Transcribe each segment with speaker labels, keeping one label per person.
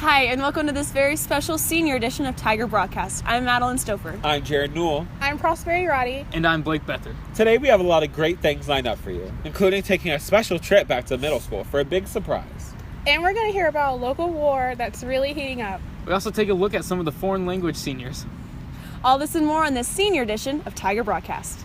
Speaker 1: Hi, and welcome to this very special senior edition of Tiger Broadcast. I'm Madeline Stouffer.
Speaker 2: I'm Jared Newell.
Speaker 3: I'm Prosperi Roddy.
Speaker 4: And I'm Blake Bether.
Speaker 2: Today we have a lot of great things lined up for you, including taking a special trip back to middle school for a big surprise.
Speaker 3: And we're going to hear about a local war that's really heating up.
Speaker 4: We also take a look at some of the foreign language seniors.
Speaker 1: All this and more on this senior edition of Tiger Broadcast.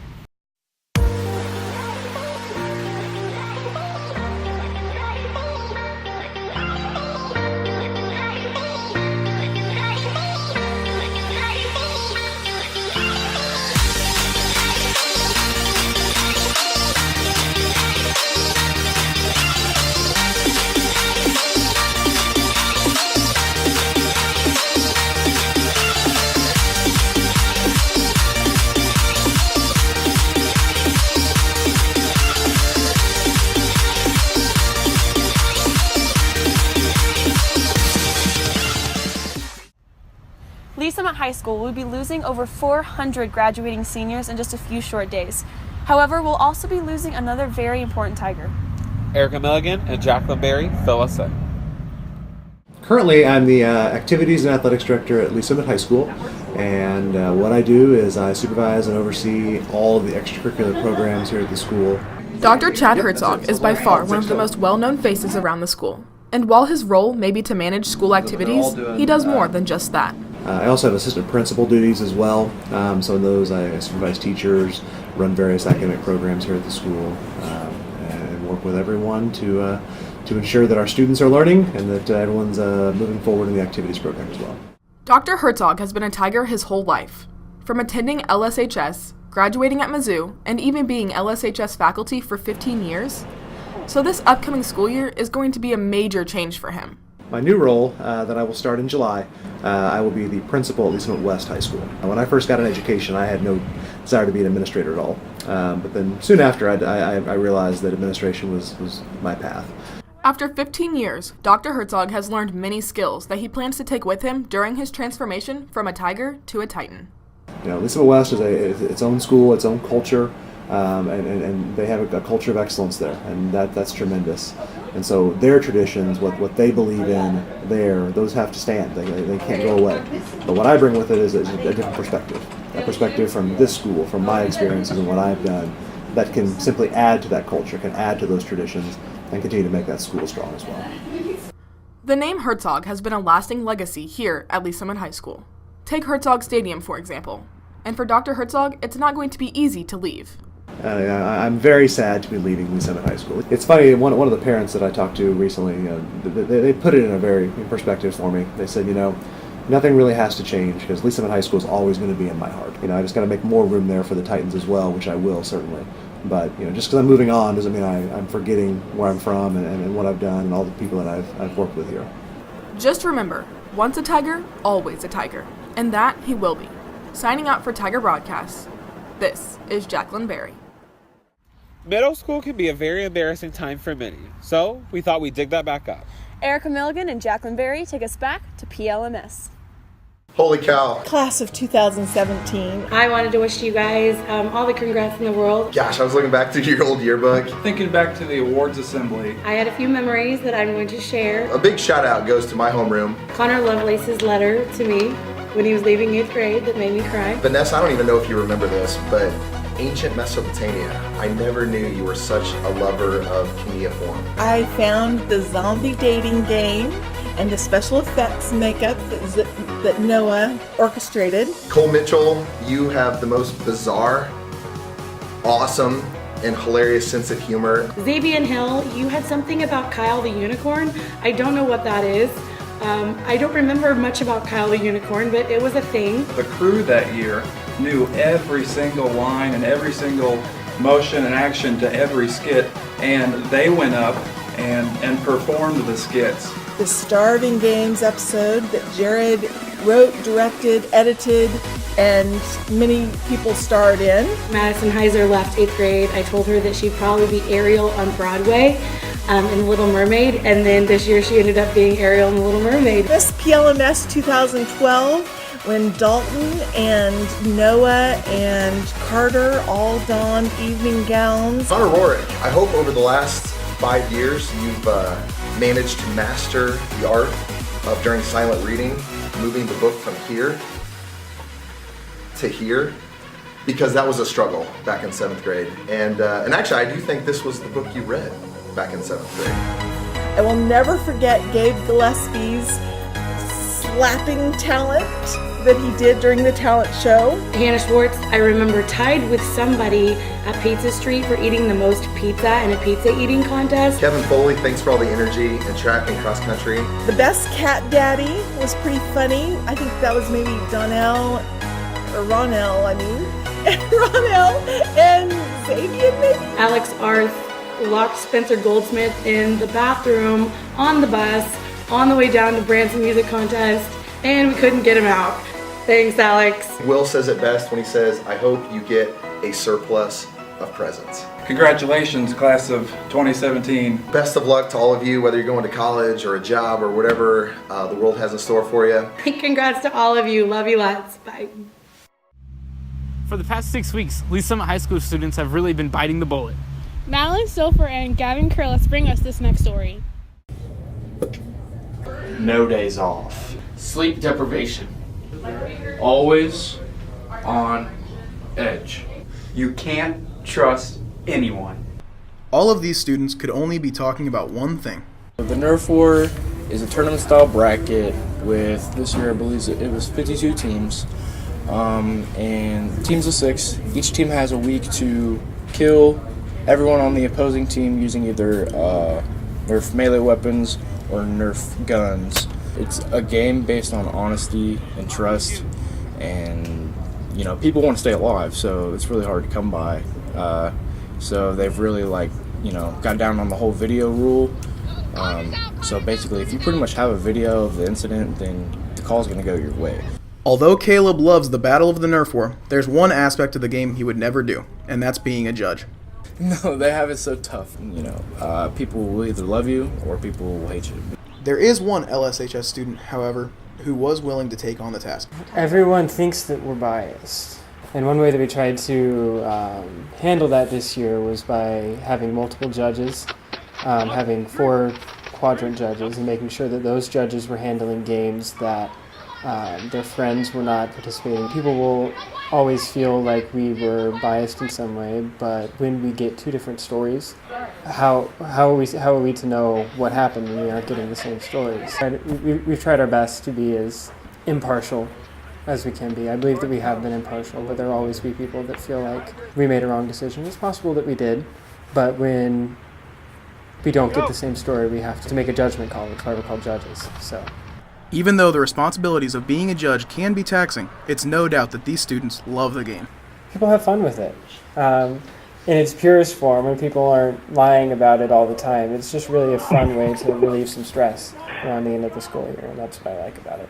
Speaker 1: Lee Summit High School will be losing over 400 graduating seniors in just a few short days. However, we'll also be losing another very important Tiger.
Speaker 2: Erica Milligan and Jacqueline Berry fill us in.
Speaker 5: Currently, I'm the Activities and Athletics Director at Lee Summit High School, and what I do is I supervise and oversee all of the extracurricular programs here at the school.
Speaker 6: Dr. Chad Herzog is by far one of the most well-known faces around the school, and while his role may be to manage school activities, he does more than just that.
Speaker 5: I also have assistant principal duties as well, so in those I supervise teachers, run various academic programs here at the school, and work with everyone to ensure that our students are learning and that everyone's moving forward in the activities program as well.
Speaker 6: Dr. Herzog has been a Tiger his whole life, from attending LSHS, graduating at Mizzou, and even being LSHS faculty for 15 years. So this upcoming school year is going to be a major change for him.
Speaker 5: My new role that I will start in July, I will be the principal at Lee Summit West High School. When I first got an education, I had no desire to be an administrator at all. But then soon after, I realized that administration was my path.
Speaker 6: After 15 years, Dr. Herzog has learned many skills that he plans to take with him during his transformation from a Tiger to a Titan.
Speaker 5: You know, Lee Summit West is its own school, its own culture, and they have a culture of excellence there, and that's tremendous. And so their traditions, what they believe in there, those have to stand. They can't go away. But what I bring with it is a different perspective, a perspective from this school, from my experiences and what I've done, that can simply add to that culture, can add to those traditions, and continue to make that school strong as well.
Speaker 6: The name Herzog has been a lasting legacy here at Lee Summit High School. Take Herzog Stadium, for example. And for Dr. Herzog, it's not going to be easy to leave.
Speaker 5: I'm very sad to be leaving Lee Summit High School. It's funny, one of the parents that I talked to recently, they put it in a very perspective for me. They said, nothing really has to change because Lee Summit High School is always going to be in my heart. I just got to make more room there for the Titans as well, which I will certainly. But just because I'm moving on doesn't mean I'm forgetting where I'm from and what I've done and all the people that I've worked with here.
Speaker 6: Just remember, once a Tiger, always a Tiger. And that he will be. Signing out for Tiger Broadcast, this is Jacqueline Berry.
Speaker 2: Middle school can be a very embarrassing time for many, so we thought we'd dig that back up.
Speaker 1: Erica Milligan and Jacqueline Berry take us back to PLMS.
Speaker 7: Holy cow.
Speaker 8: Class of 2017.
Speaker 9: I wanted to wish you guys all the congrats in the world.
Speaker 7: Gosh, I was looking back through your old yearbook.
Speaker 10: Thinking back to the awards assembly.
Speaker 9: I had a few memories that I'm going to share.
Speaker 7: A big shout out goes to my homeroom.
Speaker 9: Connor Lovelace's letter to me when he was leaving 8th grade that made me cry.
Speaker 7: Vanessa, I don't even know if you remember this, but ancient Mesopotamia, I never knew you were such a lover of cuneiform.
Speaker 8: I found the zombie dating game and the special effects makeup that Noah orchestrated.
Speaker 7: Cole Mitchell, you have the most bizarre, awesome, and hilarious sense of humor.
Speaker 9: Xavier Hill, you had something about Kyle the Unicorn. I don't know what that is. I don't remember much about Kyle the Unicorn, but it was a thing.
Speaker 10: The crew that year knew every single line and every single motion and action to every skit, and they went up and performed the skits.
Speaker 8: The Starving Games episode that Jared wrote, directed, edited, and many people starred in.
Speaker 9: Madison Heiser left 8th grade. I told her that she'd probably be Ariel on Broadway in The Little Mermaid, and then this year she ended up being Ariel in The Little Mermaid.
Speaker 8: Miss PLMS 2012, when Dalton and Noah and Carter all donned evening gowns.
Speaker 7: Connor Rorick, I hope over the last 5 years you've managed to master the art of during silent reading, moving the book from here to here, because that was a struggle back in 7th grade. And actually, I do think this was the book you read back in 7th grade.
Speaker 8: I will never forget Gabe Gillespie's slapping talent that he did during the talent show.
Speaker 9: Hannah Schwartz, I remember, tied with somebody at Pizza Street for eating the most pizza in a pizza eating contest.
Speaker 7: Kevin Foley, thanks for all the energy in track and cross country.
Speaker 8: The best cat daddy was pretty funny. I think that was maybe Ronell, Ronell and Xavier maybe?
Speaker 9: Alex Arth locked Spencer Goldsmith in the bathroom, on the bus, on the way down to Branson Music Contest, and we couldn't get him out. Thanks, Alex.
Speaker 7: Will says it best when he says, I hope you get a surplus of presents.
Speaker 10: Congratulations, class of 2017.
Speaker 7: Best of luck to all of you, whether you're going to college or a job or whatever the world has in store for you.
Speaker 9: Congrats to all of you. Love you lots. Bye.
Speaker 4: For the past 6 weeks, Lee Summit High School students have really been biting the bullet.
Speaker 3: Madeline Silfer and Gavin Curlis bring us this next story.
Speaker 11: No days off.
Speaker 4: Sleep deprivation.
Speaker 11: Always on edge. You can't trust anyone.
Speaker 12: All of these students could only be talking about one thing.
Speaker 13: The Nerf War is a tournament-style bracket with, this year I believe it was 52 teams, and teams of 6. Each team has a week to kill everyone on the opposing team using either Nerf melee weapons or Nerf guns. It's a game based on honesty and trust, and people want to stay alive, so it's really hard to come by. So they've really got down on the whole video rule. So basically, if you pretty much have a video of the incident, then the call's going to go your way.
Speaker 12: Although Caleb loves the Battle of the Nerf War, there's one aspect of the game he would never do, and that's being a judge.
Speaker 13: No, they have it so tough. People will either love you or people will hate you.
Speaker 12: There is one LSHS student, however, who was willing to take on the task.
Speaker 14: Everyone thinks that we're biased. And one way that we tried to handle that this year was by having multiple judges, having 4 quadrant judges, and making sure that those judges were handling games that their friends were not participating. People will always feel like we were biased in some way, but when we get 2 different stories, how are we to know what happened when we aren't getting the same stories? We've tried our best to be as impartial as we can be. I believe that we have been impartial, but there will always be people that feel like we made a wrong decision. It's possible that we did, but when we don't get the same story, we have to make a judgment call. That's why we're called judges. So,
Speaker 12: even though the responsibilities of being a judge can be taxing, it's no doubt that these students love the game.
Speaker 14: people have fun with it. In its purest form, when people aren't lying about it all the time. It's just really a fun way to relieve some stress around the end of the school year, and that's what I like about it.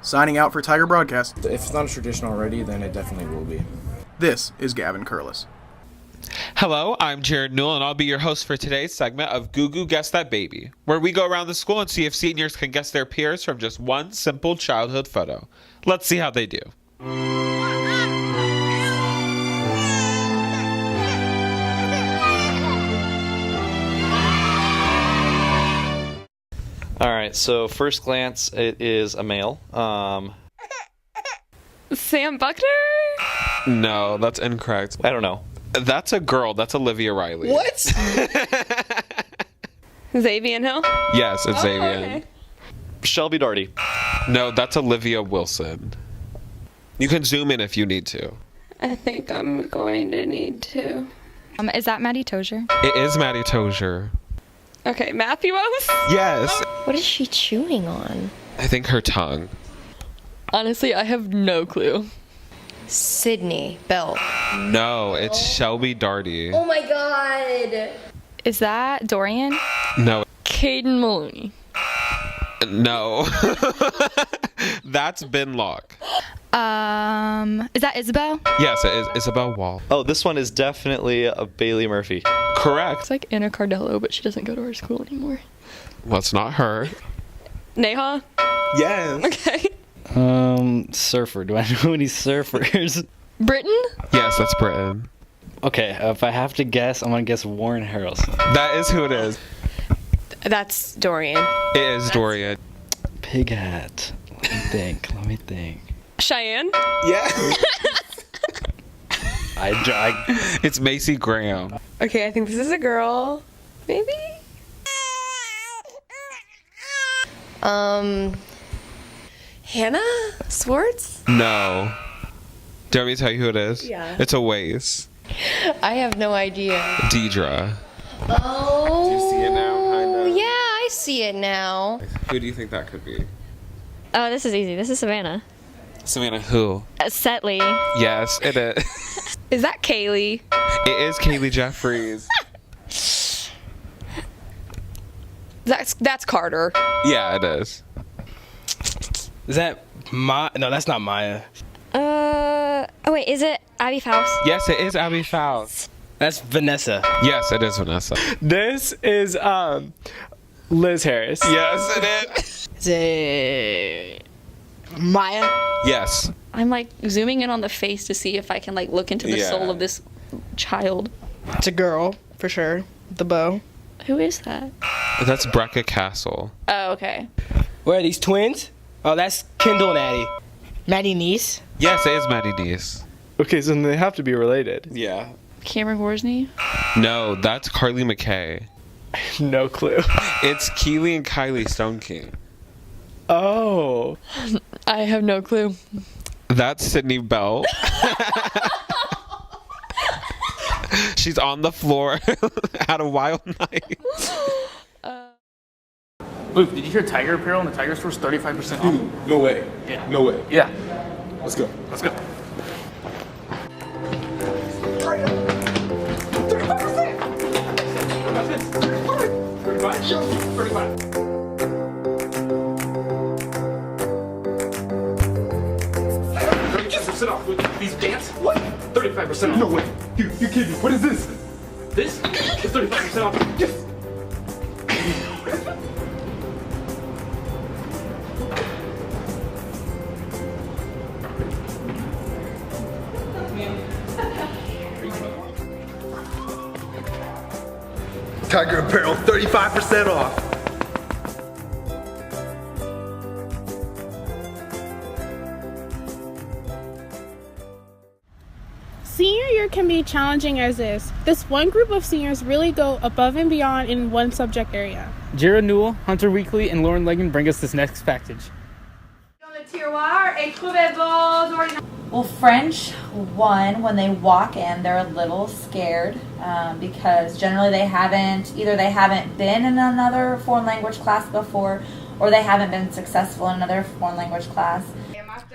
Speaker 12: Signing out for Tiger Broadcast.
Speaker 13: If it's not a tradition already, then it definitely will be.
Speaker 12: This is Gavin Curlis.
Speaker 2: Hello, I'm Jared Newell, and I'll be your host for today's segment of Goo Goo Guess That Baby, where we go around the school and see if seniors can guess their peers from just one simple childhood photo. Let's see how they do.
Speaker 15: All right, so first glance, it is a male.
Speaker 16: Sam Buckner?
Speaker 2: No, that's incorrect.
Speaker 15: I don't know.
Speaker 2: That's a girl. That's Olivia Riley.
Speaker 15: What?
Speaker 16: Xavier Hill?
Speaker 2: Yes, it's Xavier.
Speaker 16: Okay.
Speaker 15: Shelby Darty.
Speaker 2: No, that's Olivia Wilson. You can zoom in if you need to.
Speaker 16: I think I'm going to need to.
Speaker 17: Is that Maddie Tozier?
Speaker 2: It is Maddie Tozier.
Speaker 16: Okay, Matthew Rose?
Speaker 2: Yes.
Speaker 17: What is she chewing on?
Speaker 2: I think her tongue.
Speaker 16: Honestly, I have no clue.
Speaker 17: Sydney Bell.
Speaker 2: No, it's Shelby Darty.
Speaker 17: Oh my god. Is that Dorian?
Speaker 2: No.
Speaker 16: Caden Maloney.
Speaker 2: No. That's Ben Locke.
Speaker 17: Is that Isabel?
Speaker 2: Yes, it is Isabel Wall.
Speaker 15: Oh, this one is definitely a Bailey Murphy.
Speaker 2: Correct.
Speaker 16: It's like Anna Cardello, but she doesn't go to our school anymore.
Speaker 2: Well, it's not her.
Speaker 16: Neha?
Speaker 2: Yes.
Speaker 16: Okay.
Speaker 18: Surfer. Do I know any surfers?
Speaker 16: Britain?
Speaker 2: Yes, that's Britain.
Speaker 18: Okay, if I have to guess, I'm gonna guess Warren Harrelson.
Speaker 2: That is who it is.
Speaker 17: That's Dorian.
Speaker 2: It is Dorian.
Speaker 18: pig hat. Let me think.
Speaker 16: Cheyenne?
Speaker 2: Yeah. It's Macy Graham.
Speaker 16: Okay, I think this is a girl. Maybe? Hannah Swartz?
Speaker 2: No. Do you want me to tell you who it is?
Speaker 16: Yeah.
Speaker 2: It's a Waze.
Speaker 16: I have no idea.
Speaker 2: Deidre.
Speaker 16: Oh.
Speaker 2: Do you see it now, kind of?
Speaker 16: Yeah, I see it now.
Speaker 2: Who do you think that could be?
Speaker 17: Oh, this is easy. This is Savannah.
Speaker 2: Savannah who?
Speaker 17: Setley.
Speaker 2: Yes, it is.
Speaker 17: Is that Kaylee?
Speaker 2: It is Kaylee Jeffries.
Speaker 16: That's Carter.
Speaker 2: Yeah, it is.
Speaker 19: Is that No, that's not Maya.
Speaker 17: Oh wait, is it Abby Faust?
Speaker 2: Yes, it is Abby Faust.
Speaker 19: That's Vanessa.
Speaker 2: Yes, it is Vanessa.
Speaker 19: This is Liz Harris.
Speaker 2: Yes, it is.
Speaker 16: Is it Maya?
Speaker 2: Yes.
Speaker 16: I'm like zooming in on the face to see if I can like look into the
Speaker 2: Yeah.
Speaker 16: soul of this child.
Speaker 20: It's a girl, for sure. The bow.
Speaker 16: Who is that?
Speaker 2: That's Brecca Castle.
Speaker 16: Oh, okay.
Speaker 19: Where are these twins? Oh, that's Kendall and Addie.
Speaker 20: Maddie Neese?
Speaker 2: Yes, it is Maddie Neese.
Speaker 19: Okay, so they have to be related.
Speaker 2: Yeah.
Speaker 16: Cameron Worsney?
Speaker 2: No, that's Carly McKay.
Speaker 19: No clue.
Speaker 2: It's Keely and Kylie Stone King.
Speaker 19: Oh.
Speaker 16: I have no clue.
Speaker 2: That's Sydney Bell. She's on the floor at a wild night.
Speaker 4: Luke, did you hear Tiger apparel in the Tiger store's 35% off?
Speaker 21: No way.
Speaker 4: Yeah.
Speaker 21: No way.
Speaker 4: Yeah.
Speaker 21: Let's go.
Speaker 4: Let's go. Sit off with these pants. What? 35% off.
Speaker 21: No way. You kidding me? What is this?
Speaker 4: This is 35% off.
Speaker 21: Yes.
Speaker 7: Tiger Apparel, 35% off.
Speaker 3: Senior year can be challenging as is. This one group of seniors really go above and beyond in one subject area.
Speaker 4: Jared Newell, Hunter Weekly, and Lauren Legan bring us this next package.
Speaker 22: Well, French, one, when they walk in, they're a little scared because generally they haven't been in another foreign language class before, or they haven't been successful in another foreign language class.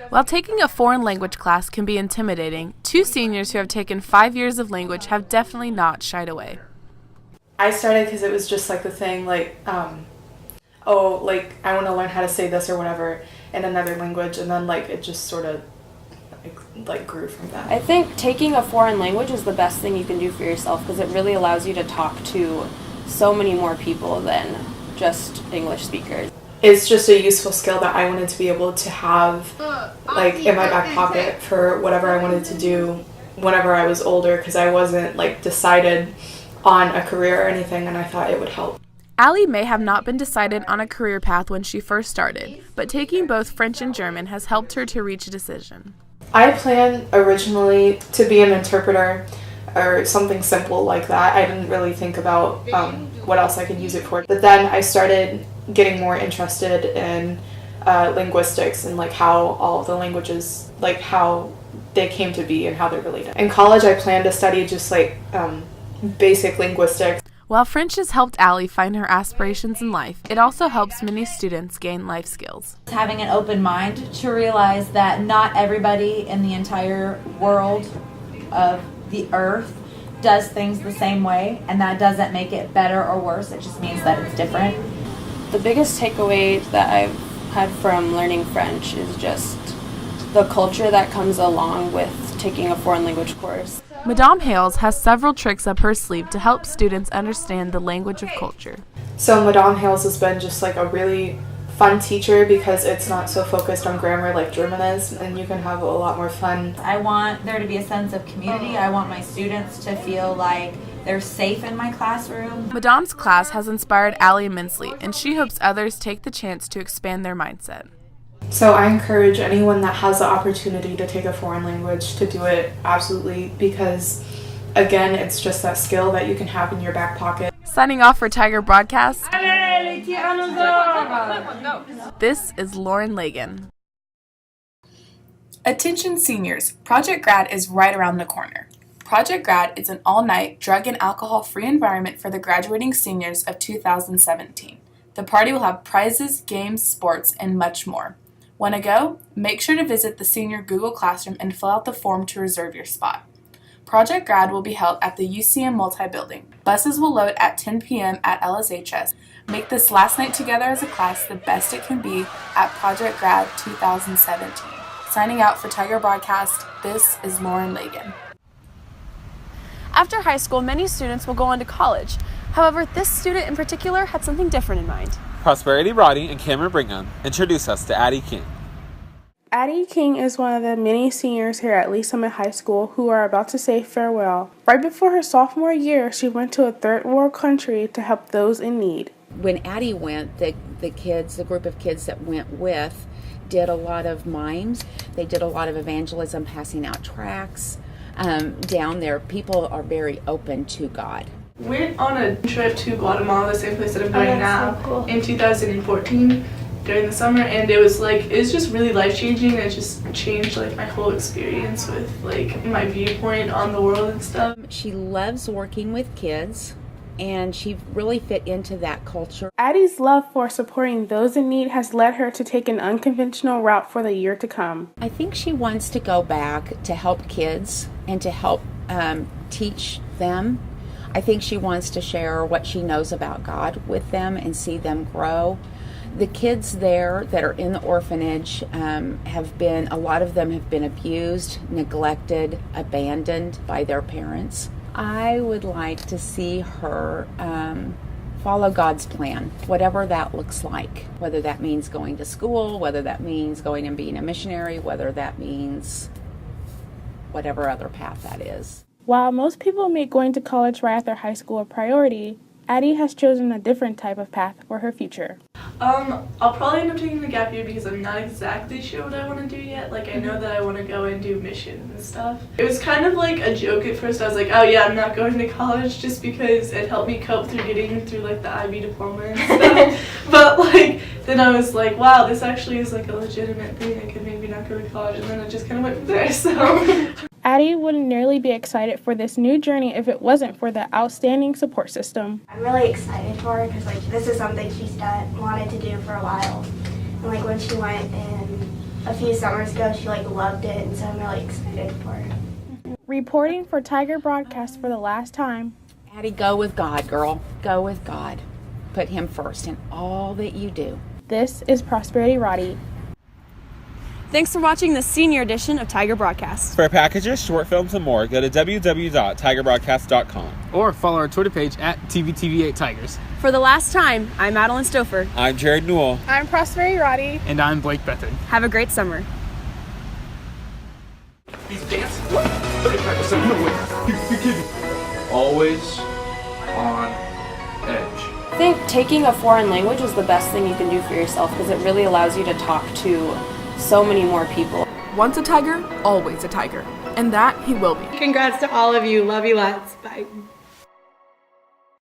Speaker 6: While taking a foreign language class can be intimidating, two seniors who have taken 5 years of language have definitely not shied away. I started because it was just like the thing, like, I want to learn how to say this or whatever in another language, and then like it just sort of like grew from that.
Speaker 1: I think taking a foreign language is the best thing you can do for yourself because it really allows you to talk to so many more people than just English speakers.
Speaker 6: It's just a useful skill that I wanted to be able to have like in my back pocket for whatever I wanted to do whenever I was older, because I wasn't like decided on a career or anything, and I thought it would help. Allie may have not been decided on a career path when she first started, but taking both French and German has helped her to reach a decision. I planned originally to be an interpreter or something simple like that. I didn't really think about what else I could use it for. But then I started getting more interested in linguistics and like how all of the languages, like how they came to be and how they're related. In college, I planned to study just like basic linguistics. While French has helped Allie find her aspirations in life, it also helps many students gain life skills.
Speaker 22: Having an open mind to realize that not everybody in the entire world of the earth does things the same way, and that doesn't make it better or worse, it just means that it's different.
Speaker 1: The biggest takeaway that I've had from learning French is just the culture that comes along with taking a foreign language course.
Speaker 6: Madame Hales has several tricks up her sleeve to help students understand the language of culture. So Madame Hales has been just like a really fun teacher because it's not so focused on grammar like German is, and you can have a lot more fun.
Speaker 22: I want there to be a sense of community. I want my students to feel like They're safe in my classroom.
Speaker 6: Madame's class has inspired Allie immensely, and she hopes others take the chance to expand their mindset.
Speaker 5: So I encourage anyone that has the opportunity to take a foreign language to do it absolutely, because again, it's just that skill that you can have in your back pocket.
Speaker 6: Signing off for Tiger Broadcast, this is Lauren Lagan. Attention seniors, Project Grad is right around the corner. Project Grad is an all-night drug and alcohol-free environment for the graduating seniors of 2017. The party will have prizes, games, sports, and much more. Want to go? Make sure to visit the senior Google Classroom and fill out the form to reserve your spot. Project Grad will be held at the UCM multi-building. Buses will load at 10 p.m. at LSHS. Make this last night together as a class the best it can be at Project Grad 2017. Signing out for Tiger Broadcast, this is Lauren Lagan. After high school, many students will go on to college. However, this student in particular had something different in mind.
Speaker 2: Prosperity Roddy and Cameron Brigham introduce us to Addie King.
Speaker 3: Addie King is one of the many seniors here at Lee Summit High School who are about to say farewell. Right before her sophomore year, she went to a third world country to help those in need.
Speaker 8: When Addie went, the group of kids that went with, did a lot of mimes. They did a lot of evangelism, passing out tracts. Down there, people are very open to God.
Speaker 23: Went on a trip to Guatemala, the same place that I'm going now, so cool. In 2014 during the summer, and it was just really life-changing. It just changed my whole experience with my viewpoint on the world and stuff.
Speaker 8: She loves working with kids, and she really fit into that culture.
Speaker 3: Addie's love for supporting those in need has led her to take an unconventional route for the year to come.
Speaker 8: I think she wants to go back to help kids and to help teach them. I think she wants to share what she knows about God with them and see them grow. The kids there that are in the orphanage a lot of them have been abused, neglected, abandoned by their parents. I would like to see her follow God's plan, whatever that looks like, whether that means going to school, whether that means going and being a missionary, whether that means whatever other path that is.
Speaker 3: While most people make going to college right after high school a priority, Addie has chosen a different type of path for her future.
Speaker 23: I'll probably end up taking the gap year because I'm not exactly sure what I want to do yet. I know that I want to go and do missions and stuff. It was kind of a joke at first. I was like, oh yeah, I'm not going to college just because it helped me cope through getting through the IB diploma and stuff. But then I was like, wow, this actually is a legitimate thing. I could maybe not go to college, and then it just kind of went from there. So.
Speaker 3: Addie wouldn't nearly be excited for this new journey if it wasn't for the outstanding support system.
Speaker 24: I'm really excited for her because this is something she's wanted to do for a while. And when she went a few summers ago, she loved it, and so I'm really excited for her.
Speaker 3: Reporting for Tiger Broadcast for the last time.
Speaker 8: Addie, go with God, girl. Go with God. Put Him first in all that you do.
Speaker 3: This is Prosperity Roddy.
Speaker 25: Thanks for watching the senior edition of Tiger Broadcast.
Speaker 2: For packages, short films, and more, go to www.tigerbroadcast.com.
Speaker 4: Or follow our Twitter page at TVTV8Tigers.
Speaker 25: For the last time, I'm Madeline Stouffer.
Speaker 2: I'm Jared Newell.
Speaker 3: I'm Prosperity Roddy.
Speaker 4: And I'm Blake Bethard.
Speaker 25: Have a great summer.
Speaker 21: These pants? What? 35%? No way. You kidding?
Speaker 11: Always on edge.
Speaker 1: I think taking a foreign language is the best thing you can do for yourself because it really allows you to talk to so many more people.
Speaker 6: Once a tiger, always a tiger. And that he will be.
Speaker 9: Congrats to all of you. Love you lots. Bye.